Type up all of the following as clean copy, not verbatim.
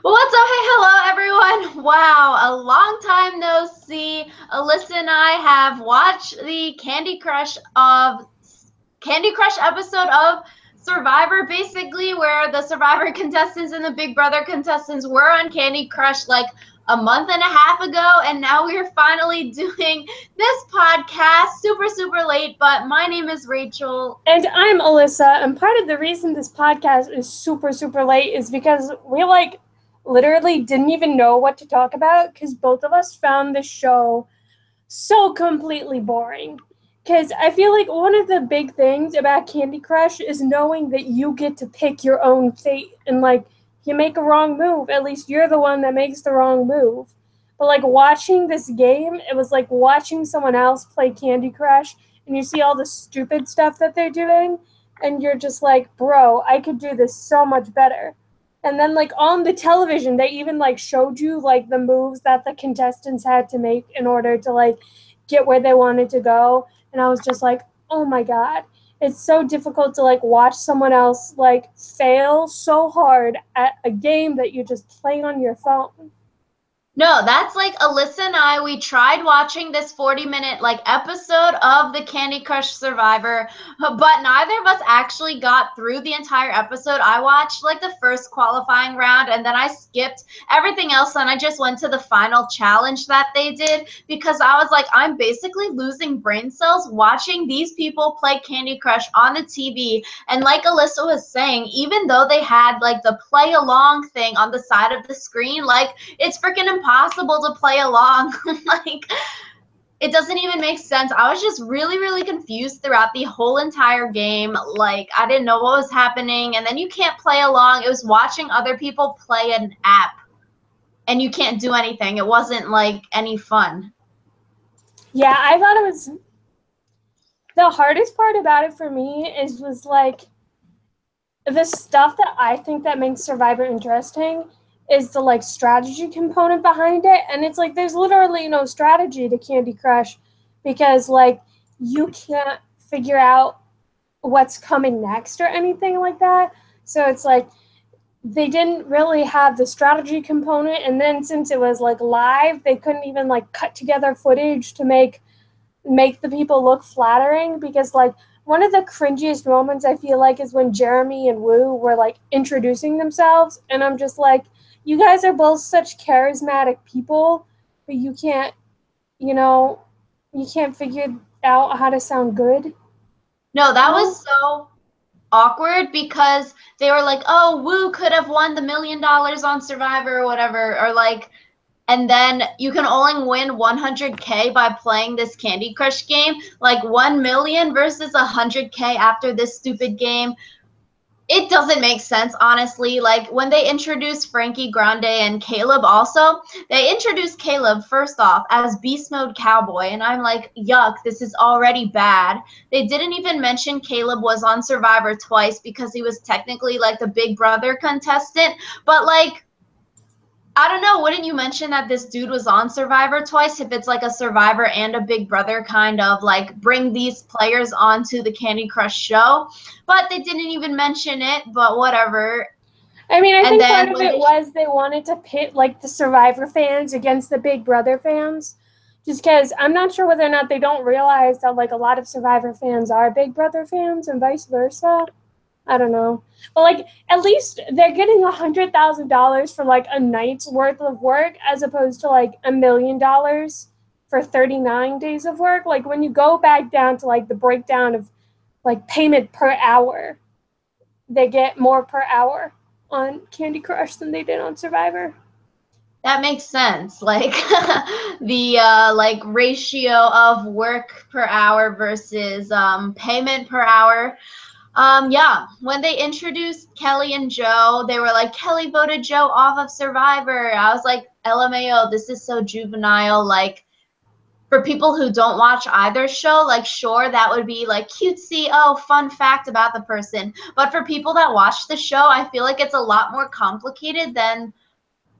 What's up? Hey, hello everyone. Wow, a long time no see. Alyssa and I have watched the Candy Crush episode of Survivor, basically where the Survivor contestants and the Big Brother contestants were on Candy Crush like a month and a half ago, and now we're finally doing this podcast super late, but my name is Rachel. And I'm Alyssa, and part of the reason this podcast is super late is because we literally didn't even know what to talk about because both of us found the show so completely boring. Because I feel like one of the big things about Candy Crush is knowing that you get to pick your own fate, and you make a wrong move, at least you're the one that makes the wrong move. But watching this game, it was like watching someone else play Candy Crush, and you see all the stupid stuff that they're doing, and you're just like, bro, I could do this so much better. And then on the television, they even showed you the moves that the contestants had to make in order to get where they wanted to go. And I was just like, oh my God, it's so difficult to watch someone else fail so hard at a game that you just play on your phone. No, that's like Alyssa and I, we tried watching this 40-minute episode of the Candy Crush Survivor, but neither of us actually got through the entire episode. I watched the first qualifying round and then I skipped everything else and I just went to the final challenge that they did because I was like, I'm basically losing brain cells watching these people play Candy Crush on the TV. And like Alyssa was saying, even though they had the play along thing on the side of the screen, it's freaking impossible to play along. It doesn't even make sense. I was just really confused throughout the whole entire game. I didn't know what was happening, and then you can't play along. It was watching other people play an app and you can't do anything. It wasn't any fun. Yeah, I thought it was the hardest part about it for me was the stuff that I think that makes Survivor interesting is the strategy component behind it. And it's there's literally no strategy to Candy Crush because you can't figure out what's coming next or anything like that. So it's they didn't really have the strategy component, and then since it was live, they couldn't even cut together footage to make the people look flattering because one of the cringiest moments I feel is when Jeremy and Wu were introducing themselves, and I'm just you guys are both such charismatic people, but you can't figure out how to sound good. No, that was so awkward because they were like, oh, Wu could have won the $1 million on Survivor or whatever, or and then you can only win 100K by playing this Candy Crush game, 1 million versus 100K after this stupid game. It doesn't make sense, honestly. When they introduced Frankie Grande and Caleb also, they introduced Caleb first off as Beast Mode Cowboy, and I'm like, yuck, this is already bad. They didn't even mention Caleb was on Survivor twice because he was technically the Big Brother contestant, but I don't know, wouldn't you mention that this dude was on Survivor twice if it's a Survivor and a Big Brother kind of bring these players onto the Candy Crush show? But they didn't even mention it, but whatever. I mean, I think part of it was they wanted to pit the Survivor fans against the Big Brother fans, just because I'm not sure whether or not they don't realize that a lot of Survivor fans are Big Brother fans and vice versa. I don't know. But at least they're getting $100,000 for a night's worth of work as opposed to $1 million for 39 days of work. When you go back down to the breakdown of payment per hour, they get more per hour on Candy Crush than they did on Survivor. That makes sense. The ratio of work per hour versus payment per hour. Yeah, when they introduced Kelly and Joe, they were like, Kelly voted Joe off of Survivor. I was like, LMAO, this is so juvenile. For people who don't watch either show, sure, that would be cutesy, oh, fun fact about the person. But for people that watch the show, I feel it's a lot more complicated than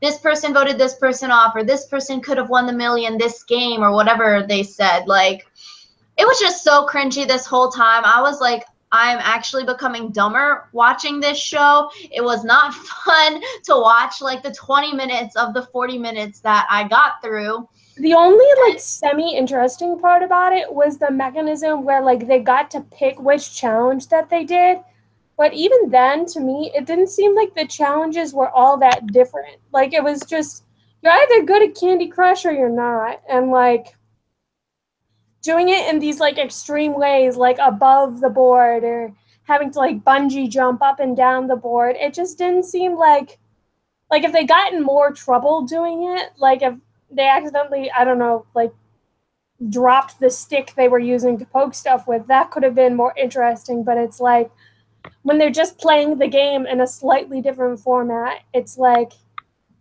this person voted this person off, or this person could have won the $1 million this game, or whatever they said. It was just so cringy this whole time. I was like, I'm actually becoming dumber watching this show. It was not fun to watch like the 20 minutes of the 40 minutes that I got through. The only like semi-interesting part about it was the mechanism where like they got to pick which challenge that they did. But even then, to me, it didn't seem like the challenges were all that different. Like it was just, you're either good at Candy Crush or you're not. And like doing it in these like extreme ways, like above the board or having to like bungee jump up and down the board, it just didn't seem like if they got in more trouble doing it, like if they accidentally, I don't know, like dropped the stick they were using to poke stuff with, that could have been more interesting. But it's like when they're just playing the game in a slightly different format, it's like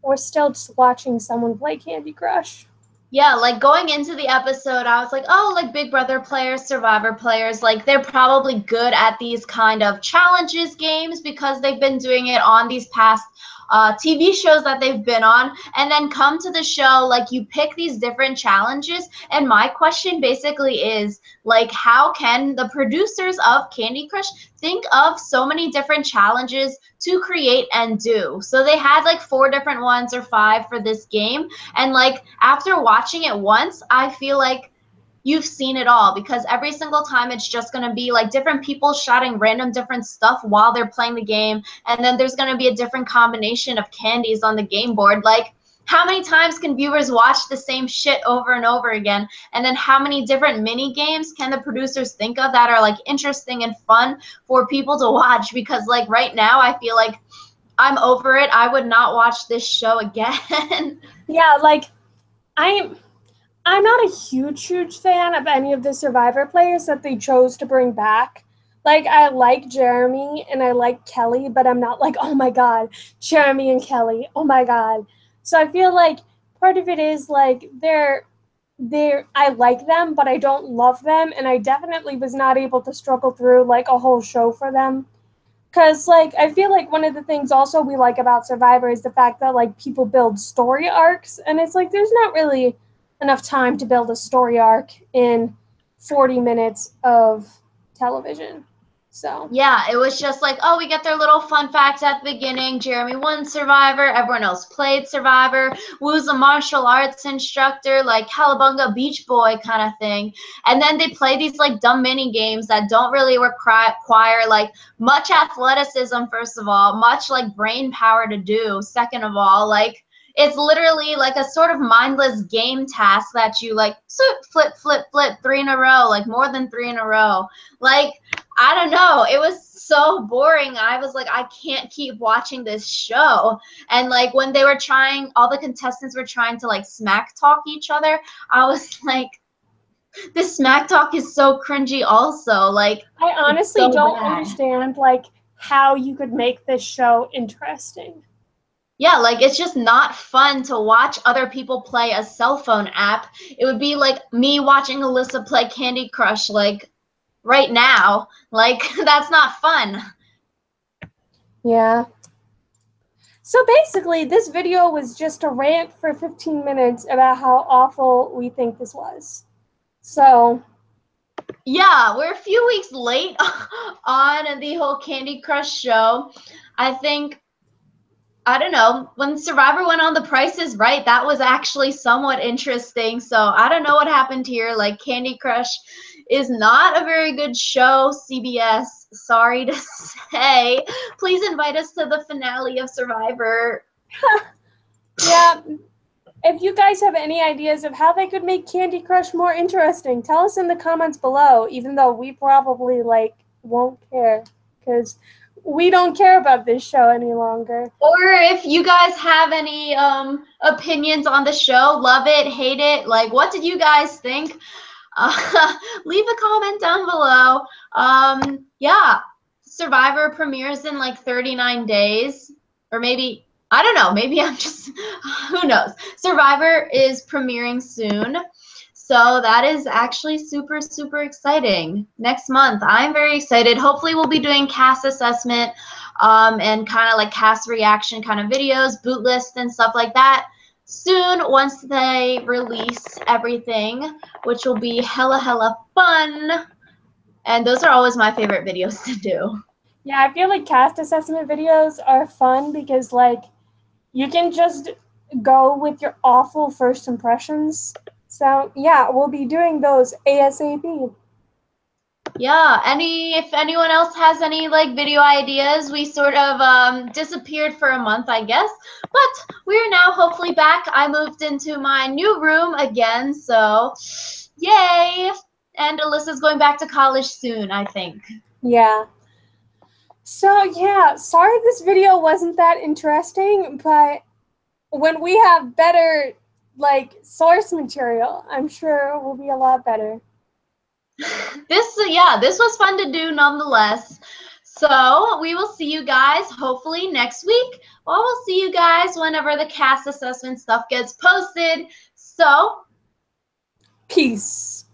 we're still just watching someone play Candy Crush. Yeah, like going into the episode, I was like, oh, like Big Brother players, Survivor players, like they're probably good at these kind of challenges games because they've been doing it on these past TV shows that they've been on. And then come to the show, like you pick these different challenges. And my question basically is, like, how can the producers of Candy Crush think of so many different challenges to create and do? So they had like 4 different ones or 5 for this game. And like after watching it once, I feel like you've seen it all because every single time it's just going to be like different people shouting random different stuff while they're playing the game. And then there's going to be a different combination of candies on the game board. Like, how many times can viewers watch the same shit over and over again? And then how many different mini games can the producers think of that are like interesting and fun for people to watch? Because like right now, I feel like I'm over it. I would not watch this show again. Yeah, like I'm not a huge fan of any of the Survivor players that they chose to bring back. Like, I like Jeremy and I like Kelly, but I'm not like, oh my God, Jeremy and Kelly, oh my God. So I feel like part of it is like I like them, but I don't love them. And I definitely was not able to struggle through like a whole show for them. Because, like, I feel like one of the things also we like about Survivor is the fact that, like, people build story arcs. And it's like, there's not really enough time to build a story arc in 40 minutes of television. So Yeah, it was just like, oh, we get their little fun facts at the beginning. Jeremy won Survivor. Everyone else played Survivor. Woo's a martial arts instructor, like Cowabunga Beach Boy kind of thing. And then they play these like dumb mini games that don't really require like much athleticism, first of all, much like brain power to do, second of all. Like, it's literally like a sort of mindless game task that you like flip, 3 in a row, like more than 3 in a row. Like, I don't know. It was so boring. I was like, I can't keep watching this show. And like when they were trying, all the contestants were trying to like smack talk each other. I was like, this smack talk is so cringy also. Like, I honestly so don't bad. understand like how you could make this show interesting. Yeah, like it's just not fun to watch other people play a cell phone app. It would be like me watching Alyssa play Candy Crush like right now. Like that's not fun. Yeah. So basically, this video was just a rant for 15 minutes about how awful we think this was. So Yeah, we're a few weeks late on the whole Candy Crush show. I think, I don't know, when Survivor went on The Price is Right, that was actually somewhat interesting. So I don't know what happened here. Like, Candy Crush is not a very good show, CBS. Sorry to say. Please invite us to the finale of Survivor. yeah, if you guys have any ideas of how they could make Candy Crush more interesting, tell us in the comments below, even though we probably like won't care because we don't care about this show any longer. Or if you guys have any opinions on the show, love it, hate it, like what did you guys think? Leave a comment down below. Yeah, Survivor premieres in like 39 days, or maybe, I don't know, maybe I'm just, who knows. Survivor is premiering soon. So that is actually super, super exciting. Next month, I'm very excited. Hopefully we'll be doing cast assessment and kind of like cast reaction kind of videos, boot lists and stuff like that soon once they release everything, which will be hella fun. And those are always my favorite videos to do. Yeah, I feel like cast assessment videos are fun because, like, you can just go with your awful first impressions. So, yeah, we'll be doing those ASAP. Yeah, if anyone else has any like video ideas, we sort of disappeared for a month, I guess, but we're now hopefully back. I moved into my new room again, so yay! And Alyssa's going back to college soon, I think. Yeah. So, yeah, sorry this video wasn't that interesting, but when we have better, like, source material, I'm sure it will be a lot better. This was fun to do nonetheless. So we will see you guys hopefully next week. Well, we'll see you guys whenever the cast assessment stuff gets posted. So Peace.